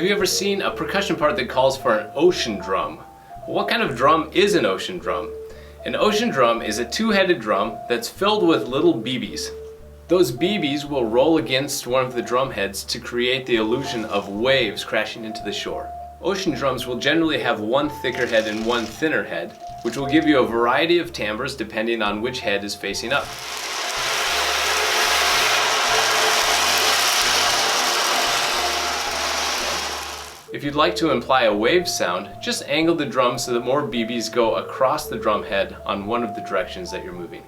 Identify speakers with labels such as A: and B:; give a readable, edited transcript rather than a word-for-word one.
A: Have you ever seen a percussion part that calls for an ocean drum? What kind of drum is an ocean drum? An ocean drum is a two-headed drum that's filled with little BBs. Those BBs will roll against one of the drum heads to create the illusion of waves crashing into the shore. Ocean drums will generally have one thicker head and one thinner head, which will give you a variety of timbres depending on which head is facing up. If you'd like to imply a wave sound, just angle the drum so that more BBs go across the drum head on one of the directions that you're moving.